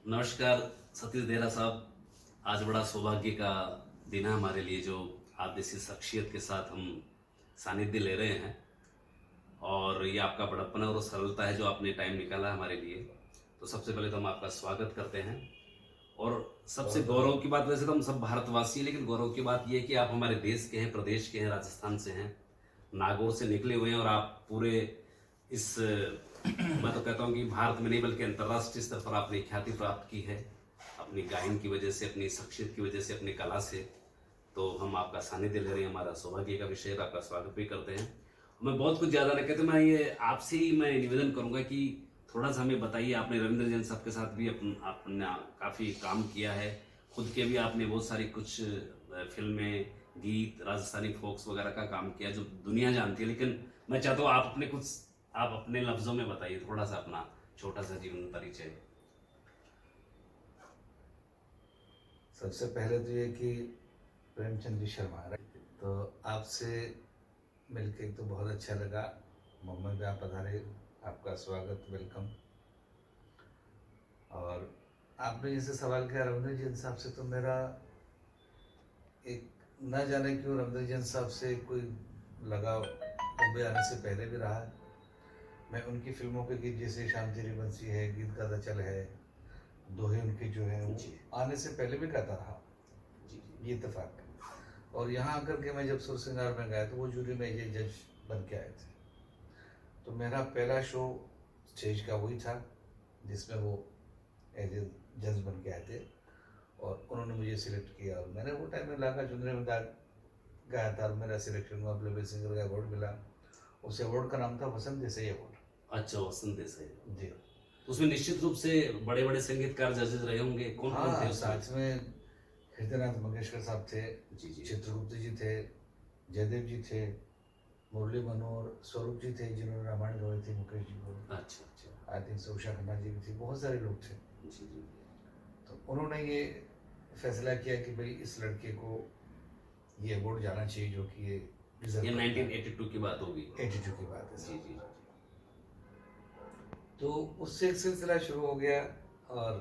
नमस्कार सतीश देहरा साहब। आज बड़ा सौभाग्य का दिन है हमारे लिए, जो आप जैसी शख्सियत के साथ हम सानिध्य ले रहे हैं। और ये आपका बड़प्पन और सरलता है जो आपने टाइम निकाला हमारे लिए। तो सबसे पहले तो हम आपका स्वागत करते हैं। और सबसे गौरव की बात, वैसे तो हम सब भारतवासी हैं, लेकिन गौरव की बात यह है कि आप हमारे देश के हैं, प्रदेश के हैं, राजस्थान से हैं, नागौर से निकले हुए हैं। और आप पूरे इस मैं तो कहता हूँ कि भारत में नहीं बल्कि अंतर्राष्ट्रीय स्तर पर आपने ख्याति प्राप्त की है अपनी गायन की वजह से, अपनी शख्सियत की वजह से, अपनी कला से। तो हम आपका सानिध्य ले रहे हैं, हमारा सौभाग्य का विषय है, आपका स्वागत भी करते हैं। मैं बहुत कुछ ज़्यादा नहीं कहते, मैं ये आपसे ही मैं निवेदन करूँगा कि थोड़ा सा हमें बताइए। आपने रविंद्र जैन साहब के साथ भी अपना काफ़ी काम किया है, खुद के भी आपने बहुत सारी कुछ फिल्में, गीत, राजस्थानी फोक्स वगैरह का काम किया जो दुनिया जानती है। लेकिन मैं चाहता हूँ आप अपने लफ्जों में बताइए थोड़ा सा अपना छोटा सा जीवन परिचय। सबसे पहले तो ये कि प्रेमचंद जी शर्मा, तो आपसे मिलके तो बहुत अच्छा लगा। मुंबई में आप पधारे, आपका स्वागत, वेलकम। और आपने जैसे सवाल किया रविंद्र जैन साहब से, तो मेरा एक न जाने क्यों रविंद्र जैन साहब से कोई लगाव मुंबई आने से पहले भी रहा है। मैं उनकी फिल्मों के गीत जैसे शाम तेरी बंसी है, गीत गाता चल है, दोहे उनके जो है वो आने से पहले भी गाता रहा, ये इत्तेफाक। और यहाँ आकर के मैं जब सुर सिंगार में गया तो वो जूरी में ये जज बन के आए थे। तो मेरा पहला शो स्टेज का वही था जिसमें वो एज ए जज बन के आए थे और उन्होंने मुझे सिलेक्ट किया। और मैंने वो टाइम में लागा चुंदरी में दाग गाया था और मेरा सिलेक्शन हुआ, प्लेबैक सिंगर का अवार्ड मिला। उस अवार्ड का नाम था वसंत देसाई अवार्ड। अच्छा, वसंत देसाई जी। उसमें निश्चित रूप से बड़े बड़े संगीतकार जजेस रहे होंगे। कौन कौन थे उसमें? साथ में हृदयनाथ मंगेशकर साहब थे, जी। चित्रगुप्त जी थे, जयदेव जी थे, मुरली मनोहर, स्वरूप जी थे जिन्होंने रामायण गवाई थी मुकेश जी को। अच्छा। आई थिंक उषा खन्ना जी भी थी, बहुत सारे लोग थे। जी। तो उन्होंने ये फैसला किया कि भाई इस लड़के को ये अवार्ड जाना चाहिए जो कि ये 1982 की बात होगी। 82 की बात है। जी। तो उससे एक सिलसिला शुरू हो गया और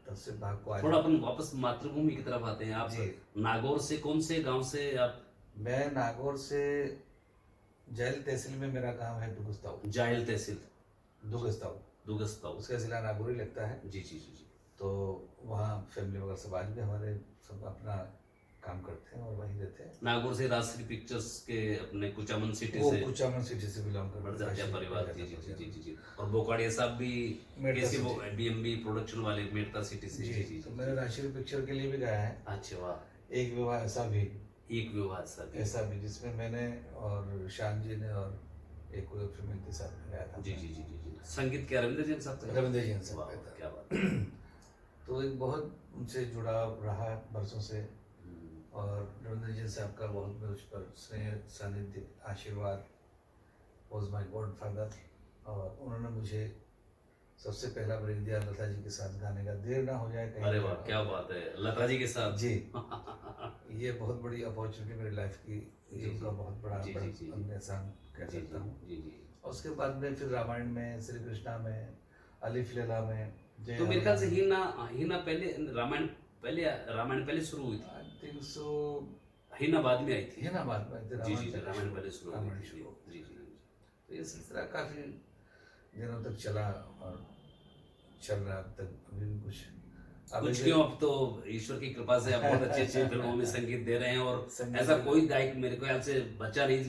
तब से भाग को थोड़ा अपन वापस मातृभूमि की तरफ आते हैं। आप नागौर से, कौन से गांव से आप? मैं नागौर से जायल तहसील में मेरा गांव है दुगस्ताऊ। जायल तहसील, दुगस्ताऊ उसका जिला नागौर ही लगता है। जी। तो वहाँ फैमिली वगैरह सब आज भी हमारे सब अपना काम करते हैं और वहीं रहते हैं। नागौर से राजश्री पिक्चर्स के अपने कुचामन सिटी से बिलोंग करते हैं परिवार। जी। और बोकाड़िया साहब भी कैसे वो बीएमबी प्रोडक्शन वाले मेड़ता सिटी से। जी। तो मैंने राजश्री पिक्चर के लिए भी गाया है। अच्छा, वाह। एक विवाह ऐसा भी जिसमें मैंने और शान जी ने और एक कोई फिल्म के साथ गाया था। जी। संगीत क्या रविंद्र जैन साहब? रविंद्र जैन साहब, क्या बात। तो एक बहुत उनसे जुड़ाव रहा बरसों से। और रविंद्र जैन साहब का बहुत मुझ पर स्नेह, सानिध्य, आशीर्वाद, वॉज माई गॉड फादर। और उन्होंने मुझे सबसे पहला ब्रेक दिया लता जी के साथ गाने का, देर ना हो जाए कहीं। अरे वाह, क्या बात है, लता जी के साथ। जी। ये बहुत बड़ी अपॉर्चुनिटी मेरी लाइफ की, ये उनका बहुत बड़ा एहसान कह सकता हूँ। और उसके बाद में फिर रामायण में, श्री कृष्णा में, अलिफ लैला में। तो मेरे ख्याल से हीना पहले, रामायण पहले शुरू हुई थी। I think so. हीना बाद में आई थी। हीना बाद में आई थी। जी। रामायण पहले शुरू हुई थी। जी। तो ये सिलसिला काफी दिनों तक चला और चल रहा अब तक। अभी भी कुछ क्यों, अब तो ईश्वर की कृपा से आप बहुत अच्छी फिल्मों में संगीत दे रहे हैं। और ऐसा कोई गायक मेरे को ख्याल से बचा नहीं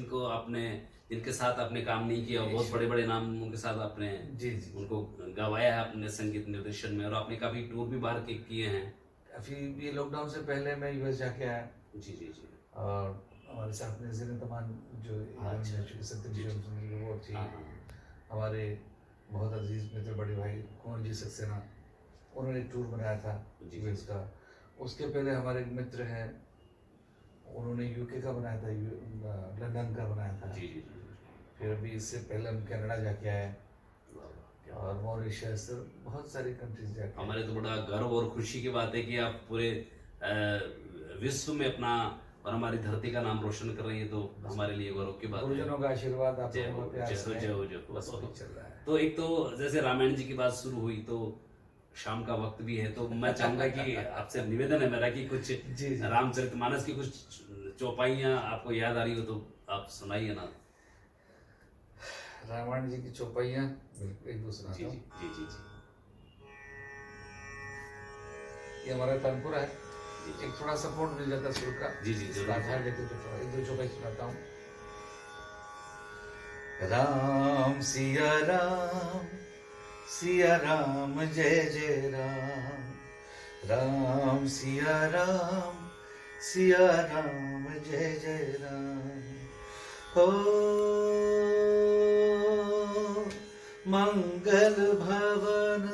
जिनके साथ आपने काम नहीं किया। बहुत बड़े नामों के साथ आपने उनको गवाया है अपने संगीत निर्देशन में। और आपने काफी टूर भी बाहर के किए हैं। अभी ये लॉकडाउन से पहले मैं यूएस जाके आया। जी। और हमारे साथ में ज़ीनत अमान जो सत्यजीत वो थी, हमारे बहुत अजीज मित्र बड़े भाई कुंवर जी सक्सेना, उन्होंने एक टूर बनाया था यूएस का। उसके पहले हमारे एक मित्र हैं, उन्होंने यूके का बनाया था, लंदन का बनाया था। जी। फिर अभी इससे पहले हम कनाडा जाके आए और मॉरिशस, बहुत सारी कंट्रीज जाके। हमारे तो बड़ा गर्व और खुशी की बात है कि आप पूरे विश्व में अपना और हमारी धरती का नाम रोशन कर रही है। तो हमारे लिए गौरव की बात है। गुरुजनों का आशीर्वाद आप लोगों पे जय हो। बस वही चल रहा है। तो एक तो जैसे रामायण जी की बात शुरू हुई, तो शाम का वक्त भी है, तो मैं चाहूंगा कि आपसे निवेदन है मेरा कि कुछ जी जी। रामचरितमानस की कुछ चौपाइयाँ आपको याद आ रही हो तो आप सुनाइए ना। रामायण जी की चौपाइयाँ बिल्कुल एक दो जी सुनाता जी हूँ। जी जी जी ये हमारा तानपुरा है, जी जी एक थोड़ा सपोर्ट मिल जाता है सुर का, जी जी, इसका जरूर आधार जरूर। लेके तो थोड़ा एक दो चौपाई सुनाता हूँ। राम सिया राम जय जय राम, राम सिया राम जय जय राम। हो मंगल भवन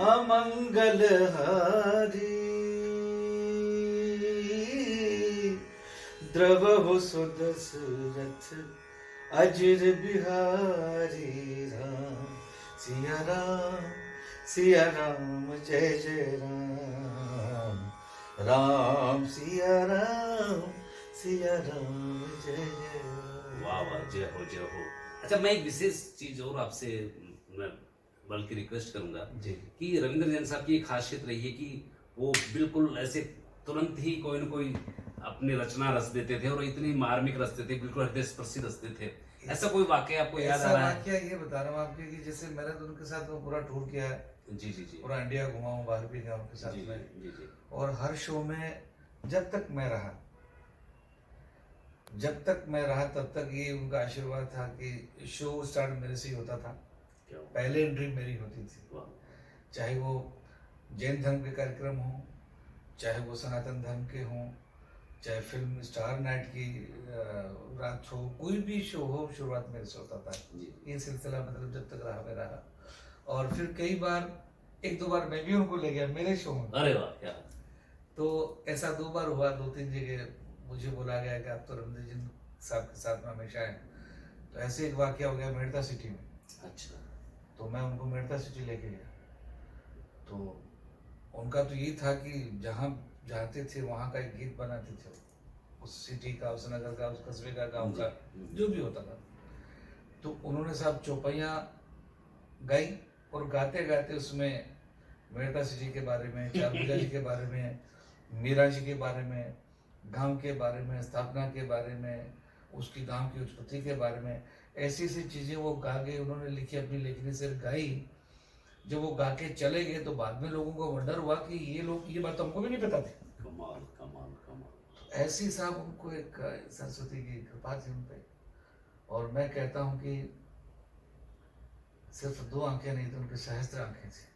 अमंगल हारी, द्रवहु सुदशरथ अजर बिहारी। सिया राम जय जय राम, राम सिया राम जय जय राम। वाह वाह, जय हो जय हो। अच्छा, मैं एक विशेष चीज और आपसे मैं बल्कि रिक्वेस्ट करूंगा जी कि रविंद्र जैन साहब की एक खासियत रही है कि वो बिल्कुल ऐसे तुरंत ही कोई न कोई अपनी रचना रच देते थे और इतनी मार्मिक रचते थे, बिल्कुल हृदय स्पर्शी रचते थे। ऐसा कोई वाकया आपको याद ऐसा आ रहा है? वाकया ये बता रहा हूँ आपके कि जैसे मैंने तो उनके साथ में पूरा टूर किया है, जी जी जी पूरा इंडिया घुमा हूँ, बाहर भी गया उनके साथ जी में। जी जी और हर शो में जब तक मैं रहा तब तक ये उनका आशीर्वाद था कि शो स्टार्ट मेरे से ही होता था, क्या हुआ? पहले एंट्री मेरी होती थी। वाह, चाहे वो जैन धर्म के कार्यक्रम हों, चाहे वो सनातन धर्म के हों, चाहे फिल्म स्टार नाइट की रात हो, कोई भी शो हो, शुरुआत मेरे से होता था। जी ये सिलसिला मतलब जब तक रहा मेरा। और फिर कई बार, एक दो बार मैं भी उनको ले गया मेरे शो में। अरे वाह, क्या तो ऐसा दो बार हुआ, दो तीन जगह मुझे बोला गया कि आप तो रविंद्र जी साहब के साथ में हमेशा हैं। तो ऐसे एक वाकया हो गया मेड़ता सिटी में। अच्छा, तो मैं उनको मेड़ता सिटी लेके गया, तो उनका तो ये था कि जहाँ जाते थे वहाँ का एक गीत बनाते थे, उस सिटी का, उस नगर का, उस कस्बे का, गांव का, जो भी होता था। तो उन्होंने साहब चौपाइयाँ गाई और गाते गाते उसमें मेड़ता सिटी के बारे में, चारभुजा जी के बारे में, मीरा जी के बारे में, गांव के बारे में, स्थापना के बारे में, उसकी गांव की उत्पत्ति के बारे में, ऐसी ऐसी चीज़ें वो गा गए। उन्होंने लिखी, अपनी लेखनी से गाई। जब वो गा के चले गए तो बाद में लोगों को वंडर हुआ कि ये लोग, ये बात तो हमको भी नहीं पता थी। कमाल कमाल कमाल। ऐसी साहब उनको एक सरस्वती की कृपा थी उन पे। और मैं कहता हूँ कि सिर्फ दो आंखें नहीं थी, उनकी सहस्त्र आंखें थी।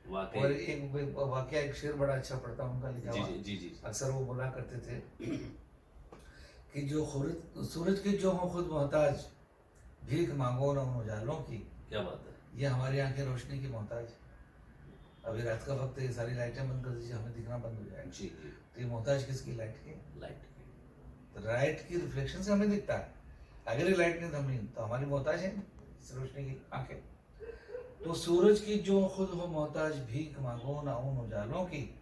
वाकई। और एक वाकया, एक शेर बड़ा अच्छा पढ़ता हूँ उनका लिखा जी हुआ। जी जी जी अक्सर वो बोला करते थे कि जो सूरज के जो हों खुद मोहताज, भीख मांगो ना उन उजालों की। क्या बात है। ये हमारी आंखें रोशनी की मोहताज। अभी रात का वक्त है, ये सारी लाइटें बंद कर दीजिए, हमें दिखना बंद हो जाएगा। जी जी। तो ये मोहताज किसकी? लाइट की। लाइट। तो लाइट की रिफ्लेक्शन से हमें दिखता है। अगर ये लाइट नहीं तो हम नहीं, तो हमारी मोहताज है इस रोशनी की आंखें। तो सूरज की जो खुद हो मोहताज, भीख मांगो ना उन उजालों की।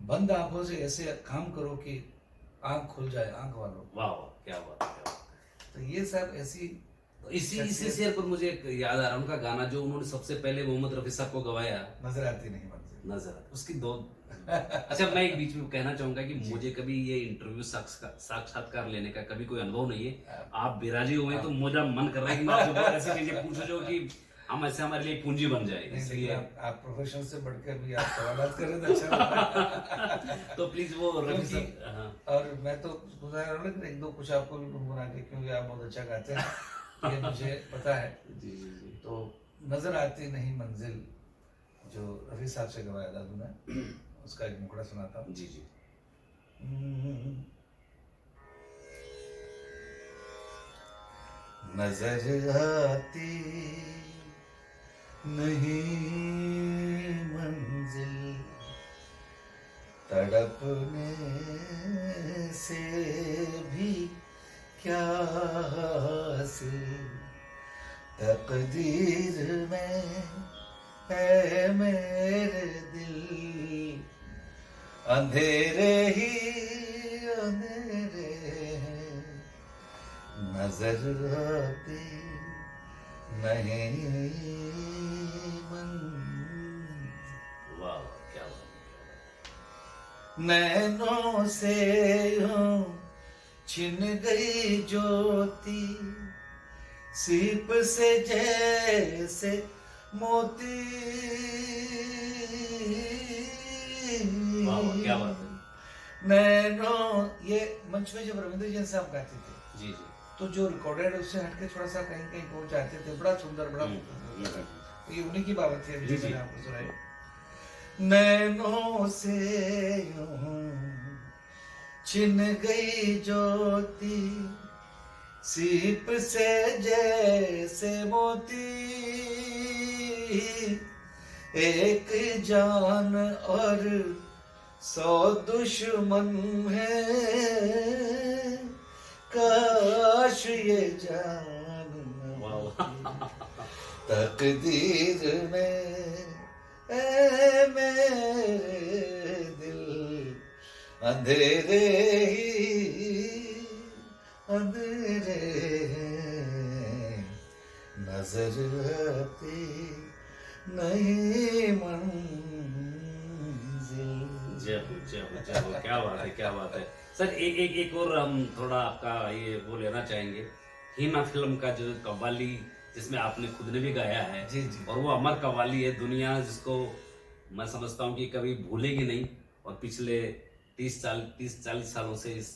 बंद आंखों से ऐसे काम करो कि आंख खुल जाए आंख वालों। वाह वाह, क्या बात है, क्या बात है। तो ये सब ऐसी तो इसी शेयर पर मुझे एक याद आ रहा है, उनका गाना जो उन्होंने सबसे पहले मोहम्मद रफी साहब को गवाया, नजर आती नहीं मंजिल। नजर उसकी दो। अच्छा, मैं एक बीच में कहना चाहूंगा कि मुझे कभी ये इंटरव्यू साक्षात्कार लेने का कभी कोई अनुभव नहीं है। आप बिराजी हुए तो मुझे मन कर रहा है कि मैं आपसे ऐसी चीजें पूछूं जो कि हम ऐसे हमारे लिए पूंजी बन जाए, इसलिए आप प्रोफेशनल से बढ़कर भी आप सवाल करें तो अच्छा लगता। तो प्लीज वो रफी क्योंकि साहब। हाँ और मैं तो गुजारा रहा हूँ एक दो कुछ आपको भी गुनगुना के, क्योंकि आप बहुत अच्छा गाते हैं, ये मुझे पता है। जी जी जी। तो नजर आती नहीं मंजिल, जो रफी साहब से गवाया दादू ने, उसका एक मुखड़ा सुनाता हूँ। जी जी। नजर आती नहीं मंजिल, तड़पने से भी क्या हासिल, तकदीर में है मेरे दिल, अंधेरे ही अंधेरे हैं, नजर आती नहीं मंजिल। नैनों से यूं छिन गई ज्योति, सीप से जैसे मोती। वाह वाह, क्या बात है। नैनों, ये मंच में जब रविंद्र जैन साहब गाते थे जी जी। तो जो रिकॉर्डेड उससे हटके थोड़ा सा कहीं कहीं पहुंच जाते थे, बड़ा सुंदर, बड़ा खूबसूरत होता था। तो ये उन्हीं की बात थी अभी जी, जो जी। मैंने आपको सुनाई। नैनों से यूं छिन गई ज्योति, सीप से जैसे मोती। एक जान और 100 दुश्मन है, काश ये जान न वाह होती तकदीर में। ए मेरे दिल, अंधेरे ही अंधेरे हैं, नजर आती नहीं मंजिल। जय हो जय हो जय हो, क्या बात है क्या बात है। सर एक और हम थोड़ा आपका ये वो लेना चाहेंगे। हीना फिल्म का जो कव्वाली जिसमें आपने खुद ने भी गाया है, जी, जी। और वो अमर कव्वाली है, दुनिया जिसको मैं समझता हूँ कि कभी भूलेगी नहीं। और पिछले 30-40 सालों से इस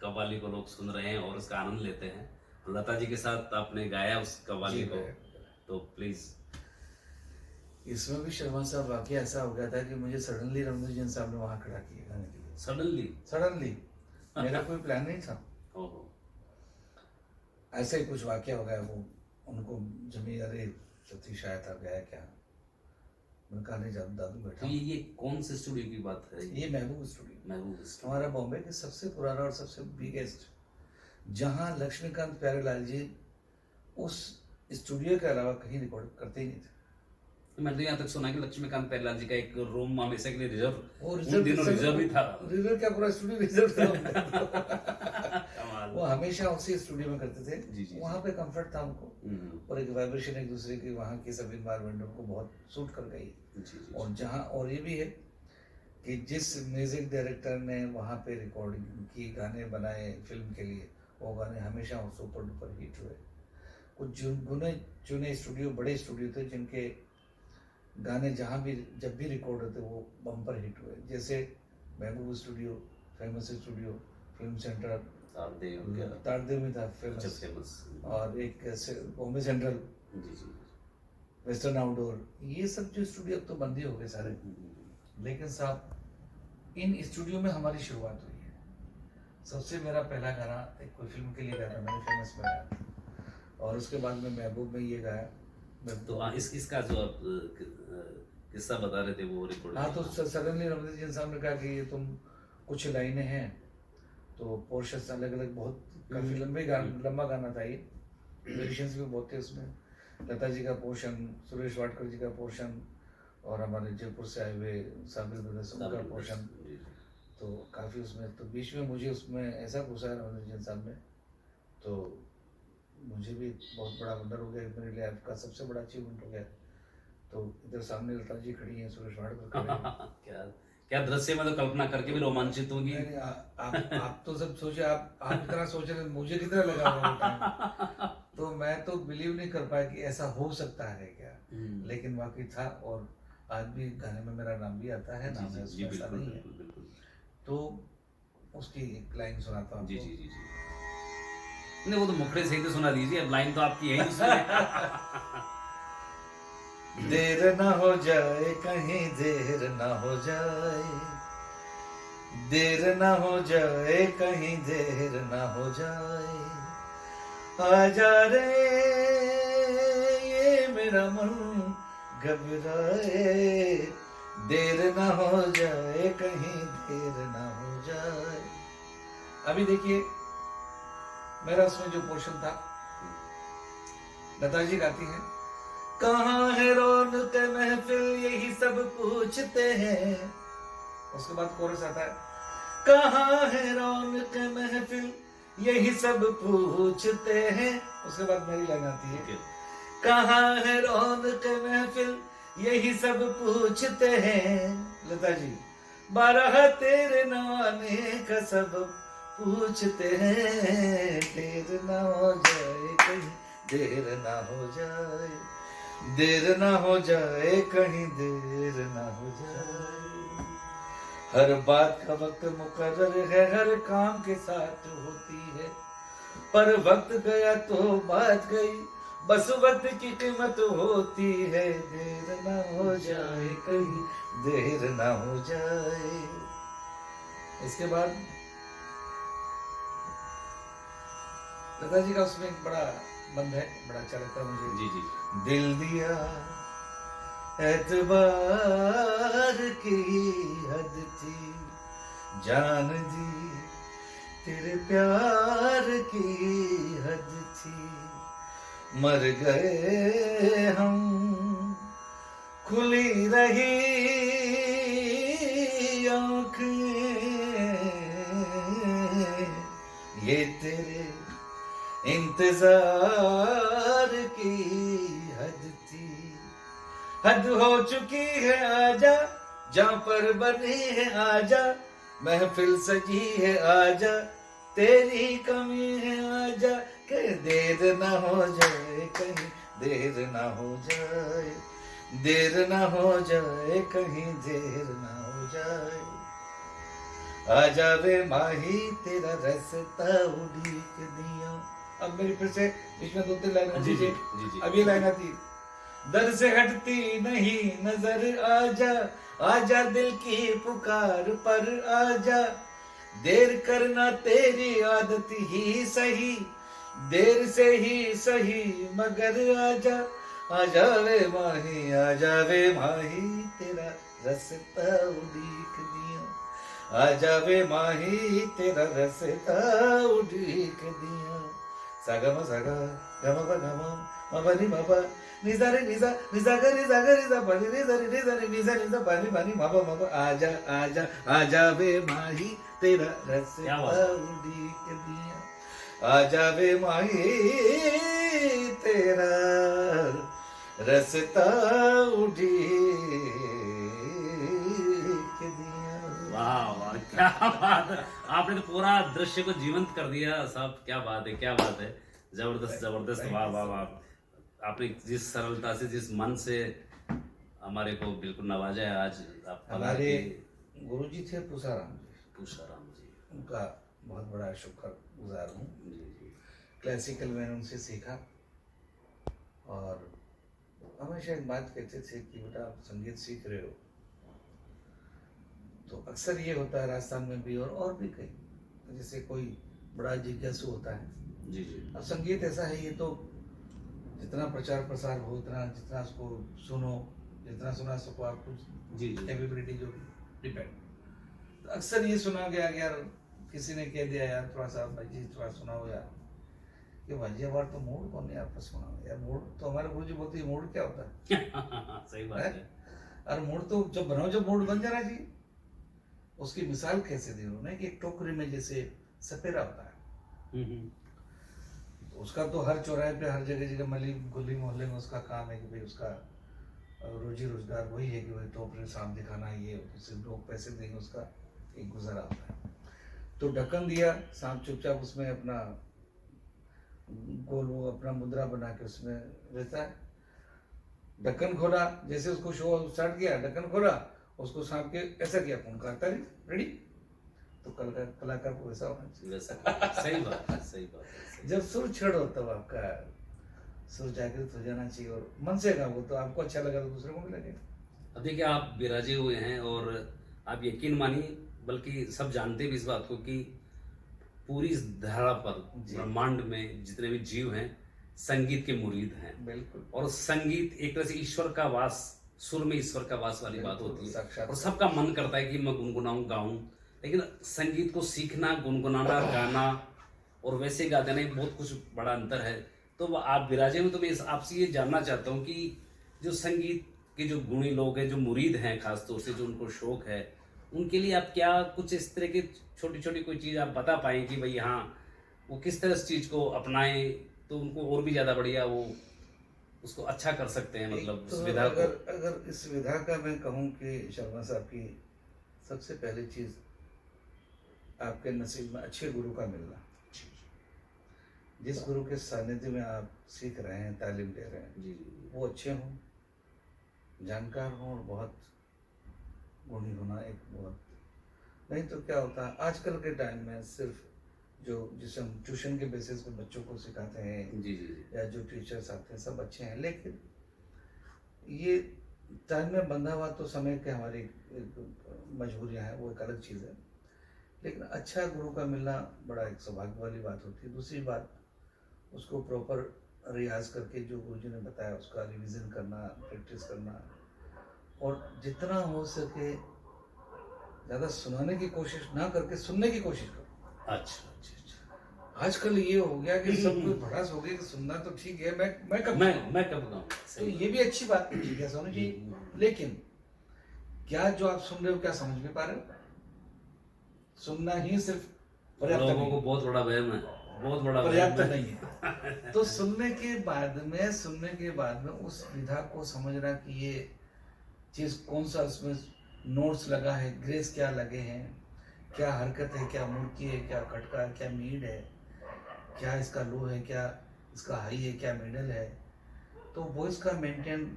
कव्वाली को लोग सुन रहे हैं और उसका आनंद लेते हैं। लता जी के साथ आपने गाया उस कव्वाली जी, को, गाया। तो प्लीज। इसमें भी शर्मा साहब वाकई ऐसा हो गया था कि मुझे सडनली रविंद्र जैन साहब ने वहां खड़ा किया गाने के लिए। सडनली। सडनली, मेरा कोई प्लान नहीं था, ओहो। ऐसे ही कुछ वाकया हो गया। वो उनको जमी, अरे सतीश आया था, गया क्या? मैंने कहा नहीं, दादू तो बैठा। ये कौन से स्टूडियो की बात है? ये महबूब स्टूडियो, महबूब स्टूडियो। हमारा बॉम्बे के सबसे पुराना और सबसे बिगेस्ट, जहाँ लक्ष्मीकांत प्यारेलाल जी उस स्टूडियो के अलावा कहीं रिकॉर्ड करते ही नहीं थे। मैंने तो यहाँ तक सुना कि लक्ष्मीकांत प्यारेलाल जी का एक रूम हमेशा के लिए रिजर्व, वो उन दिनों रिजर्व ही था। रिजर्व क्या, पूरा स्टूडियो रिजर्व था उनका। कमाल। वो हमेशा उसी स्टूडियो में करते थे। जी, जी, वहाँ पे कंफर्ट था उनको, हम्म, और एक वाइब्रेशन एक दूसरे की, वहाँ की सब इन्वायरमेंट उनको बहुत सूट कर गई। जी, जी, और जहाँ, और ये भी है कि जिस म्यूजिक डायरेक्टर ने वहाँ पे रिकॉर्डिंग की, गाने बनाए फिल्म के लिए, वो गाने हमेशा सुपर डुपर हिट हुए। कुछ गुने चुने स्टूडियो, बड़े स्टूडियो थे जिनके गाने जहाँ भी जब भी रिकॉर्ड होते वो बम्पर हिट हुए। जैसे महबूब studio, famous studio, film centre, Tardeo में था फेमस, और एक बॉम्बे सेंट्रल, जी जी। वेस्टर्न आउटडोर, ये सब जो स्टूडियो अब तो बंद ही हो गए सारे। लेकिन साहब इन स्टूडियो में हमारी शुरुआत हुई है। सबसे मेरा पहला गाना एक कोई फिल्म के लिए गाया था मैंने, फेमस में गाया था, और उसके बाद में महबूब में ये गाया। तो इसका जो आप किस्सा बता रहे थे वो रिकॉर्ड। हाँ, तो सडनली रविंद्र जैन साहब ने कहा कि ये तुम कुछ लाइनें हैं, तो पोर्शंस अलग अलग, बहुत काफी लंबा गाना था ये, म्यूजिशियंस भी बहुत थे उसमें। लता जी का पोर्शन, सुरेश वाडकर जी का पोर्शन, और हमारे जयपुर से आए हुए साबिर ब्रदर्स उनका पोर्शन, तो काफ़ी उसमें, तो बीच में मुझे उसमें ऐसा घुसा रविंद्र जैन साहब ने, तो मुझे भी बहुत बड़ा वंडर हो गया, मेरे लिए आपका सबसे बड़ा अचीवमेंट हो गया। तो इधर सामने लता जी खड़ी हैं, सुरेश वाडकर खड़े हैं। क्या क्या दृश्य, मैं तो कल्पना करके भी रोमांचित होगी। नहीं, आप तो सब सोचे, आप इतना सोच रहे, मुझे कितना लगा हुआ टाइम, तो मैं तो बिलीव नहीं कर पाया कि ऐसा हो सकता है क्या, लेकिन वाकई था। और आज भी गाने में मेरा नाम भी आता है, नाम है उसमें, ऐसा नहीं है। तो उसकी एक लाइन सुनाता हूँ। जी जी जी जी। नहीं, वो तो मुखड़े सही तो सुना दीजिए, अब लाइन तो आपकी है ही। देर ना हो जाए कहीं, देर ना हो जाए, देर ना हो जाए कहीं, देर ना हो जाए, आजा रे ये मेरा मन घबराए, देर ना हो जाए कहीं, देर ना हो जाए। अभी देखिए मेरा उसमें जो पोर्शन था, लता जी गाती हैं, कहाँ है रौनक महफिल यही सब पूछते हैं। उसके बाद कोरस आता है, कहाँ है रौनक महफिल यही सब पूछते हैं। उसके बाद मेरी लाइन आती है, कहाँ है रौनक महफिल यही सब पूछते हैं। लता जी, 12 तेरे नवाने का सब पूछते हैं, देर ना हो जाए कहीं, देर ना हो जाए, देर ना हो जाए कहीं, देर ना हो जाए। हर बात का वक्त मुकर्रर है, हर काम के साथ होती है, पर वक्त गया तो बात गई, बस वक्त की कीमत होती है, देर ना हो जाए कहीं, देर ना हो जाए। इसके बाद लता जी का उसमें एक बड़ा बंद है, बड़ा अच्छा लगता है मुझे। जी जी दिल दिया एतबार की हद थी, जान दी तेरे प्यार की हद थी, मर गए हम खुली रही आँखें, ये तेरे इंतजार की हद थी, हद हो चुकी है आजा, जहाँ पर बनी है आजा, महफिल सजी है आजा, तेरी कमी है आजा, के देर ना हो जाए कहीं, देर ना हो जाए, देर ना हो जाए कहीं, देर ना हो जाए। आ जावे माही तेरा रास्ता उड़ीक दिया। अब मेरी फिर से बीच में 2-3 लाइन जी जी दीजिए। जी जी अब ये लाइन आती, दर से हटती नहीं नजर, आजा आजा दिल की पुकार पर आजा, देर करना तेरी आदत ही सही, देर से ही सही मगर आजा, आ जावे माही, आ जावे माही तेरा रास्ता उड़ीक दिया, आ जावे माही तेरा रास्ता उड़ीक दिया। सागम सागा गम गम मबनी मबा निजा रे निजा निजा ग निजा ग निजा बनी निजा रे निजा रे निजा निजा बनी बनी मबा मबा, आजा आजा आजा वे माही तेरा क्या रास्ता बात है। उड़ीक दिया, आजा वे माही तेरा रास्ता उड़ीक दिया। वाह वाह, क्या बात है। आपने तो पूरा दृश्य को जीवंत कर दिया साहब, क्या बात है, क्या बात है। जबरदस्त जबरदस्त, वाह वाह वाह। आपने जिस सरलता से, जिस मन से हमारे को बिल्कुल नवाजा है आज। आप हमारे गुरुजी थे पूसाराम जी, पूछाराम जी। उनका बहुत बड़ा शुक्र गुजार हूँ। जी जी क्लासिकल मैंने उनसे सीखा, और हमेशा एक बात कहते थे कि बेटा आप संगीत सीख रहे हो तो अक्सर ये होता है राजस्थान में भी और भी कहीं, जैसे कोई बड़ा जिज्ञासु होता है। जी जी अब संगीत ऐसा है, ये तो जितना प्रचार प्रसार हो, उतना जितना उसको सुनो, जितना सुना सको आप, कुछ जी जी कैपेबिलिटी जो डिपेंड। तो अक्सर ये सुना गया कि यार किसी ने कह दिया यार थोड़ा सा भाई जी थोड़ा सुनाओ यार, कि भाई बार तो मूड कौन है आपका सुनाओ यार, मूड तो हमारे गुरु जी बोलते हैं मूड क्या होता है सही बात है। और मूड तो जब बनाओ, जब मूड बन जाना चाहिए। उसकी मिसाल कैसे दी उन्होंने कि एक टोकरी में जैसे सपेरा होता है, हम्म। तो उसका तो हर चौराहे पे हर जगह जगह मली गली मोहल्ले में उसका काम है कि भाई उसका रोजी रोजगार वही है कि भाई तो अपने साम दिखाना, ये उससे लोग पैसे देंगे, उसका एक गुजारा होता है। तो ढक्कन दिया, सांप चुपचाप उसमें अपना गोल वो अपना मुद्रा बना के उसमें रहता है। ढक्कन खोला, जैसे उसको शो स्टार्ट किया, ढक्कन खोला, उसको सांप के ऐसा किया, फोन करता नहीं रेडी, तो कलाकार को वैसा होना चाहिए। वैसा सही बात है, सही बात है, सही। जब सुर छेड़ो तब आपका सुर जागृत हो जाना चाहिए, और मन से गाओ तो आपको अच्छा लगा तो दूसरे को भी लगेगा। अब देखिए आप विराजे हुए हैं, और आप यकीन मानिए, बल्कि सब जानते भी इस बात को कि पूरी इस धरा पर, जी। ब्रह्मांड में जितने भी जीव हैं संगीत के मुरीद हैं। बिल्कुल, और संगीत एक तरह से ईश्वर का वास, सुर में ईश्वर का वास वाली बात बिल्कुल, होती है। साक्षात। और सबका मन करता है कि मैं गुनगुनाऊं, गाऊं, लेकिन संगीत को सीखना, गुनगुनाना, गाना और वैसे गा देना, बहुत कुछ बड़ा अंतर है। तो आप विराजे में, तो मैं आपसे ये जानना चाहता हूँ कि जो संगीत के जो गुणी लोग हैं, जो मुरीद हैं, खासतौर से जो उनको शौक है, उनके लिए आप क्या कुछ इस तरह की छोटी छोटी कोई चीज़ आप बता पाएँ कि भाई हाँ वो किस तरह इस चीज़ को अपनाएं तो उनको और भी ज़्यादा बढ़िया वो उसको अच्छा कर सकते हैं, मतलब तो उस विधा को। अगर इस विधा का मैं कहूँ कि शर्मा साहब की सबसे पहली चीज आपके नसीब में अच्छे गुरु का मिलना। जिस गुरु के सानिध्य में आप सीख रहे हैं, तालीम ले रहे हैं, जी जी वो अच्छे हों, जानकार हों और बहुत गुणी होना एक बहुत। नहीं तो क्या होता है आजकल के टाइम में, सिर्फ जो जिसे हम ट्यूशन के बेसिस पे बच्चों को सिखाते हैं जी जी जी या जो टीचर्स आते हैं सब अच्छे हैं, लेकिन ये टाइम में बंधा हुआ तो समय के हमारी मजबूरियां हैं, वो एक अलग चीज़ है। लेकिन अच्छा गुरु का मिलना बड़ा एक सौभाग्य वाली बात होती है। दूसरी बात, उसको प्रॉपर रियाज करके जो गुरुजी ने बताया उसका रिवीजन करना, प्रैक्टिस करना, और जितना हो सके ज़्यादा सुनाने की कोशिश ना करके सुनने की कोशिश करो। अच्छा अच्छा अच्छा आजकल ये हो गया कि सब कुछ भड़ास हो गया कि सुनना तो ठीक है, मैं कब मैं कब गाऊँ तो ये भी अच्छी बात है, ठीक है, सोनी जी। लेकिन क्या जो आप सुन रहे हो क्या समझ में पा रहे हो? सुनना ही सिर्फ पर्याप्त लोगों नहीं को है। बहुत बड़ा वहम है, बहुत बड़ा पर्याप्त वहम है। नहीं है। तो सुनने के बाद में उस विधा को समझना कि ये चीज कौन सा उसमें नोट्स लगा है, ग्रेस क्या लगे हैं, क्या हरकत है, क्या मुड़की है, क्या खटका है, क्या मीड है, क्या इसका लो है, क्या इसका हाई है, क्या मिडल है। तो वॉइस का मेंटेन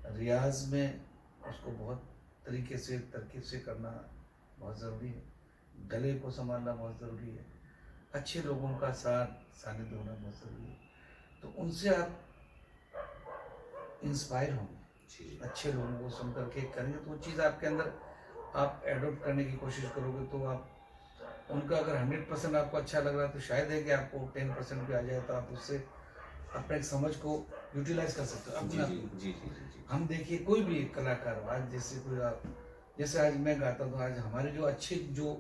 रियाज में उसको बहुत तरीके से तरकीब से करना बहुत ज़रूरी है। गले को संभालना बहुत ज़रूरी है। अच्छे लोगों का साथ सानिध्य होना बहुत ज़रूरी है। तो उनसे आप इंस्पायर होंगे, जी अच्छे लोगों को सुन करके करेंगे तो वो चीज़ आपके अंदर आप एडोप्ट करने की कोशिश करोगे। तो आप उनका अगर 100% आपको अच्छा लग रहा है तो शायद है कि आपको 10% भी आ जाए तो आप उससे अपने एक समझ को यूटिलाइज कर सकते हो जी अपने आप जी को। जी जी जी जी हम देखिए कोई भी कलाकार हो, आज जैसे कोई आप, जैसे आज मैं गाता हूँ, आज हमारे जो अच्छे जो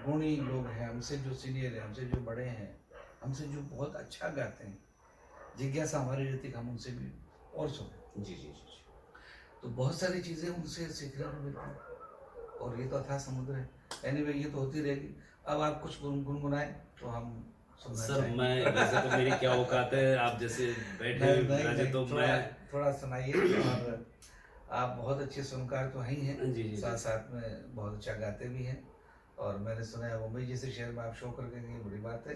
गुणी लोग हैं, हमसे जो सीनियर हैं, हमसे जो बड़े हैं, हमसे जो बहुत अच्छा गाते हैं, जिज्ञासा हमारी रहती है कि हम उनसे भी और सुने। जी जी जी तो बहुत सारी चीज़ें उनसे सीखने को मिलती हैं और ये तो अथाह समुद्र है। एनीवे ये तो होती रहेगी। अब आप कुछ गुनगुनाएं तो हम सुनना सर चाहेंगे। मैं वैसे तो मेरी क्या औकात है, आप जैसे बैठे नहीं हुए नहीं राजे नहीं, तो थोड़ा मैं थोड़ा सुनाइए। और आप बहुत अच्छे सुनकार तो हैं ही हैं, जी जी साथ जी साथ में बहुत अच्छा गाते भी हैं। और मैंने सुना है मुंबई जैसे शहर में आप शो करके गए, बड़ी बात है।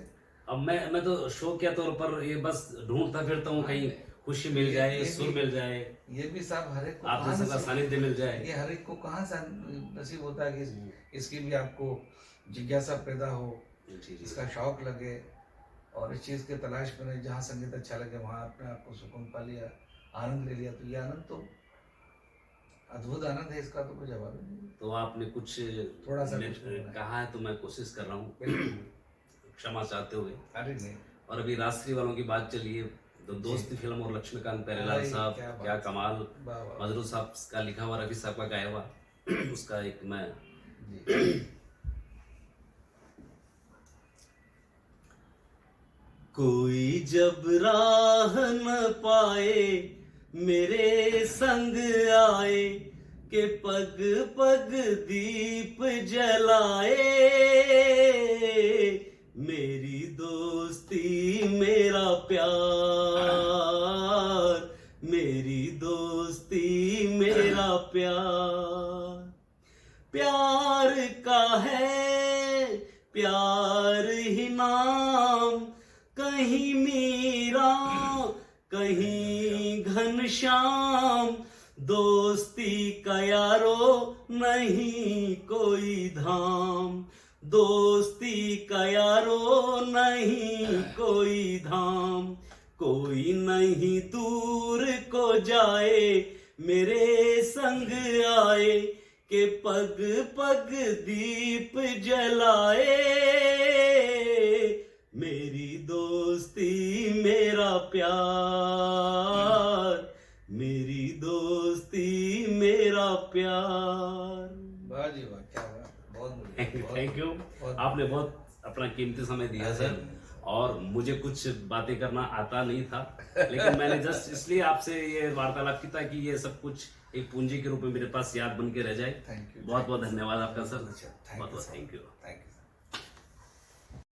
अब मैं तो शौकिया तौर पर ये बस ढूंढता फिरता हूँ कहीं खुशी मिल जाए, ये सुर भी मिल जाए, ये भी साहब हर एक को आप कहाँ जैसा का नसीब, सानिध्य मिल जाए। ये हर एक को कहाँ सा नसीब होता है कि इसकी भी आपको जिज्ञासा पैदा हो, जी जी इसका शौक लगे और इस चीज़ के तलाश में रहे। जहाँ संगीत अच्छा लगे वहाँ अपने आप को सुकून पा लिया, आनंद ले लिया। तो ये आनंद तो अद्भुत आनंद है, इसका तो कोई जवाब ही नहीं। तो आपने कुछ थोड़ा सा कुछ बोलना है। कहा है तो मैं कोशिश कर रहा हूँ बिल्कुल। क्षमा चाहते हुए। अरे नहीं, और अभी राष्ट्रीय वालों की बात चली है तो दोस्ती फिल्म और लक्ष्मीकांत प्यारेलाल अरे साहब क्या बात क्या है। कमाल, वाह वाह मजरू साहब का लिखा हुआ, रफी साहब का गाया हुआ उसका एक मैं जी। कोई जब राह न पाए मेरे संग आए के पग पग दीप जलाए, मेरी दोस्ती मेरा प्यार, मेरी दोस्ती मेरा प्यार, प्यार का है प्यार ही नाम, कहीं मीरा कहीं घनश्याम, दोस्ती का यारो नहीं कोई धाम, दोस्ती का यारो नहीं कोई धाम, कोई नहीं दूर को जाए मेरे संग आए के पग पग दीप जलाए, मेरी दोस्ती मेरा प्यार, मेरी दोस्ती मेरा प्यार। वाह जी वाह, क्या बात, बहुत बढ़िया, थैंक यू। बहुत आपने बहुत अपना कीमती समय दिया सर, और मुझे कुछ बातें करना आता नहीं था, लेकिन मैंने जस्ट इसलिए आपसे ये वार्तालाप की था कि ये सब कुछ एक पूंजी के रूप में मेरे पास याद बन के रह जाए। थैंक यू, बहुत बहुत धन्यवाद आपका सर, अच्छा, बहुत बहुत थैंक यू। Thank you.